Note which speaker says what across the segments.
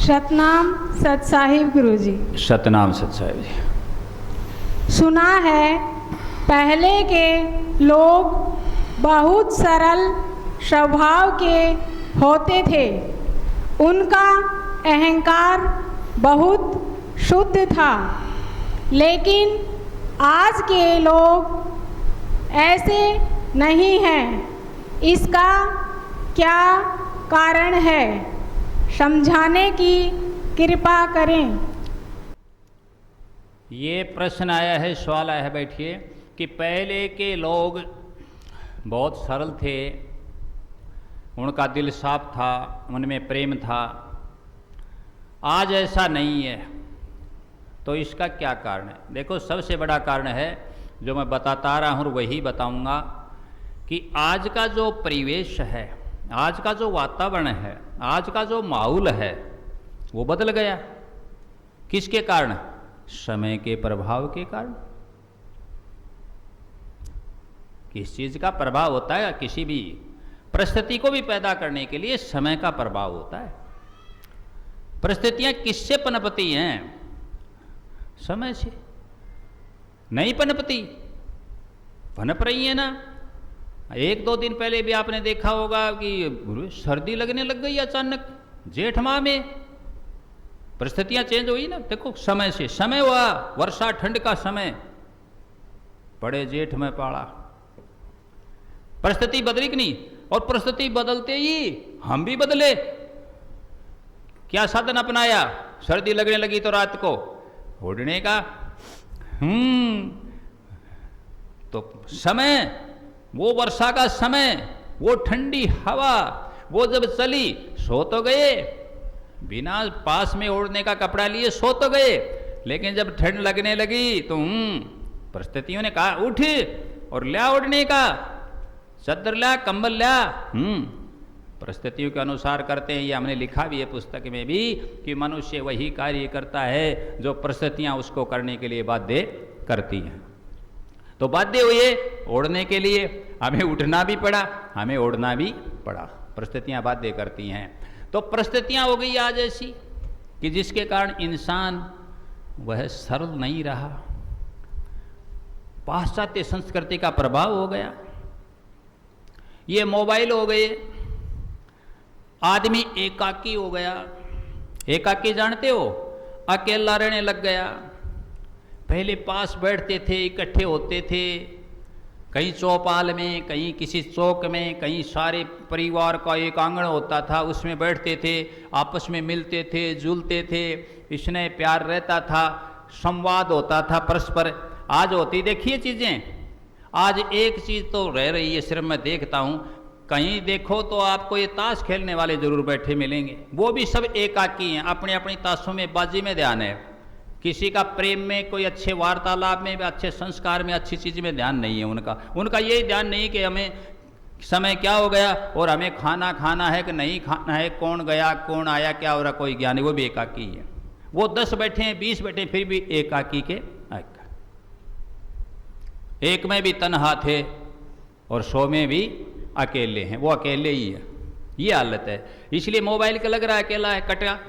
Speaker 1: सतनाम सत साहिब गुरुजी।
Speaker 2: सतनाम सत साहिब जी।
Speaker 1: सुना है पहले के लोग बहुत सरल स्वभाव के होते थे, उनका अहंकार बहुत शुद्ध था, लेकिन आज के लोग ऐसे नहीं हैं। इसका क्या कारण है, समझाने की कृपा करें।
Speaker 2: ये प्रश्न आया है, सवाल आया है, बैठिए, कि पहले के लोग बहुत सरल थे, उनका दिल साफ था, उनमें प्रेम था। आज ऐसा नहीं है, तो इसका क्या कारण है? देखो, सबसे बड़ा कारण है जो मैं बताता आ रहा हूँ, वही बताऊंगा कि आज का जो परिवेश है, आज का जो वातावरण है, आज का जो माहौल है, वो बदल गया। किसके कारण? समय के प्रभाव के कारण। किस चीज का प्रभाव होता है? किसी भी परिस्थिति को भी पैदा करने के लिए समय का प्रभाव होता है। परिस्थितियां किससे पनपती हैं? समय से। नहीं पनपती, पनप रही है ना। एक दो दिन पहले भी आपने देखा होगा कि सर्दी लगने लग गई अचानक, जेठ माह में परिस्थितियां चेंज हुई ना। देखो, समय से। समय हुआ वर्षा ठंड का समय, बड़े जेठ में पाला, परिस्थिति बदली कि नहीं? और परिस्थिति बदलते ही हम भी बदले। क्या साधन अपनाया? सर्दी लगने लगी तो रात को ओढ़ने का। तो समय, वो वर्षा का समय, वो ठंडी हवा, वो जब चली, सो तो गए, बिना पास में ओढ़ने का कपड़ा लिए सो तो गए, लेकिन जब ठंड लगने लगी तो परिस्थितियों ने कहा उठ और ल्या ओढ़ने का, चादर ल्या, कंबल ल्या। परिस्थितियों के अनुसार करते हैं। ये हमने लिखा भी है पुस्तक में भी कि मनुष्य वही कार्य करता है जो परिस्थितियां उसको करने के लिए बाध्य करती हैं। तो बाध्य हुए ओढ़ने के लिए, हमें उठना भी पड़ा, हमें ओढ़ना भी पड़ा। परिस्थितियां बाध्य करती हैं। तो परिस्थितियां हो गई आज ऐसी कि जिसके कारण इंसान वह सरल नहीं रहा। पाश्चात्य संस्कृति का प्रभाव हो गया। ये मोबाइल हो गए, आदमी एकाकी हो गया। एकाकी जानते हो? अकेला रहने लग गया। पहले पास बैठते थे, इकट्ठे होते थे, कहीं चौपाल में, कहीं किसी चौक में, कहीं सारे परिवार का एक आंगन होता था, उसमें बैठते थे, आपस में मिलते थे, जुलते थे, स्नेह प्यार रहता था, संवाद होता था परस्पर। आज होती देखिए चीज़ें। आज एक चीज़ तो रह रही है, सिर्फ मैं देखता हूँ, कहीं देखो तो आपको ये ताश खेलने वाले जरूर बैठे मिलेंगे, वो भी सब एकाकी हैं, अपनी अपनी ताशों में, बाजी में ध्यान है। किसी का प्रेम में, कोई अच्छे वार्तालाप में, अच्छे संस्कार में, अच्छी चीज़ में ध्यान नहीं है उनका यही ध्यान नहीं कि हमें समय क्या हो गया और हमें खाना खाना है कि नहीं खाना है, कौन गया कौन आया, क्या हो रहा, कोई ज्ञान नहीं। वो भी एकाकी है। वो 10 बैठे हैं, 20 बैठे हैं, फिर भी एकाकी के एक में भी तन्हा थे और 100 में भी अकेले हैं। वो अकेले ही है, ये हालत है। इसलिए मोबाइल का लग रहा है अकेला है,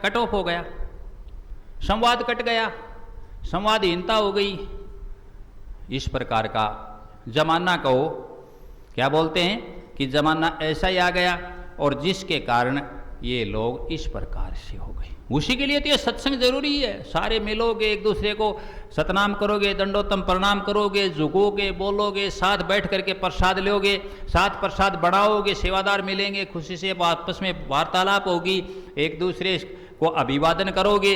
Speaker 2: कट ऑफ हो गया, संवाद कट गया, संवादहीनता हो गई। इस प्रकार का जमाना कहो, क्या बोलते हैं कि जमाना ऐसा ही आ गया, और जिसके कारण ये लोग इस प्रकार से हो गए। उसी के लिए तो ये सत्संग जरूरी है। सारे मिलोगे, एक दूसरे को सतनाम करोगे, दंडोतम प्रणाम करोगे, झुकोगे, बोलोगे, साथ बैठ करके प्रसाद लोगे, साथ प्रसाद बढ़ाओगे, सेवादार मिलेंगे, खुशी से आपस में वार्तालाप होगी, एक दूसरे को अभिवादन करोगे,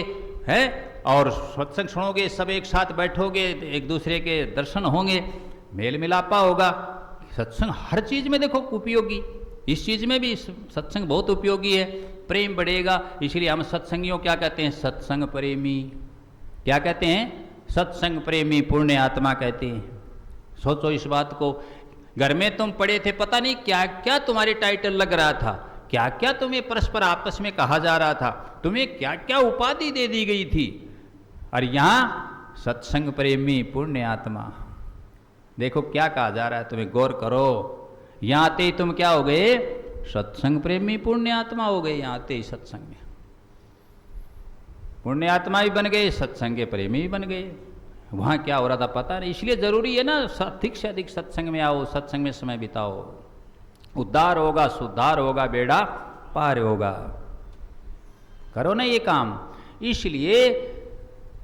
Speaker 2: है, और सत्संग सुनोगे, सब एक साथ बैठोगे, एक दूसरे के दर्शन होंगे, मेल मिलापा होगा। सत्संग हर चीज में देखो उपयोगी, इस चीज में भी सत्संग बहुत उपयोगी है। प्रेम बढ़ेगा, इसलिए हम सत्संगियों क्या कहते हैं? सत्संग प्रेमी। क्या कहते हैं? सत्संग प्रेमी, पुण्य आत्मा कहते हैं। सोचो इस बात को। घर में तुम पढ़े थे, पता नहीं क्या क्या तुम्हारी टाइटल लग रहा था, क्या क्या तुम्हें परस्पर आपस में कहा जा रहा था, तुम्हें क्या क्या उपाधि दे दी गई थी। और यहाँ सत्संग प्रेमी, पुण्य आत्मा, देखो क्या कहा जा रहा है, तुम्हें गौर करो। यहाँ आते ही तुम क्या हो गए? सत्संग प्रेमी, पुण्य आत्मा हो गए। यहाँ आते ही सत्संग में पुण्यात्मा भी बन गए, सत्संग के प्रेमी भी बन गए। वहाँ क्या हो रहा था पता नहीं। इसलिए ज़रूरी है ना अधिक से अधिक सत्संग में आओ, सत्संग में समय बिताओ। उद्धार होगा, सुधार होगा, बेड़ा पार होगा। करो ना ये काम। इसलिए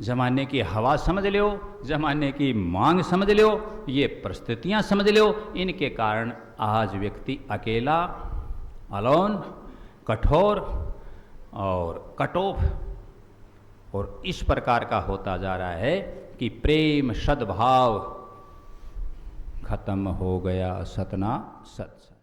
Speaker 2: ज़माने की हवा समझ लो, ज़माने की मांग समझ लो, ये परिस्थितियाँ समझ लो। इनके कारण आज व्यक्ति अकेला, अलोन, कठोर और कटोफ और इस प्रकार का होता जा रहा है कि प्रेम सद्भाव खत्म हो गया, सतना सत्संग।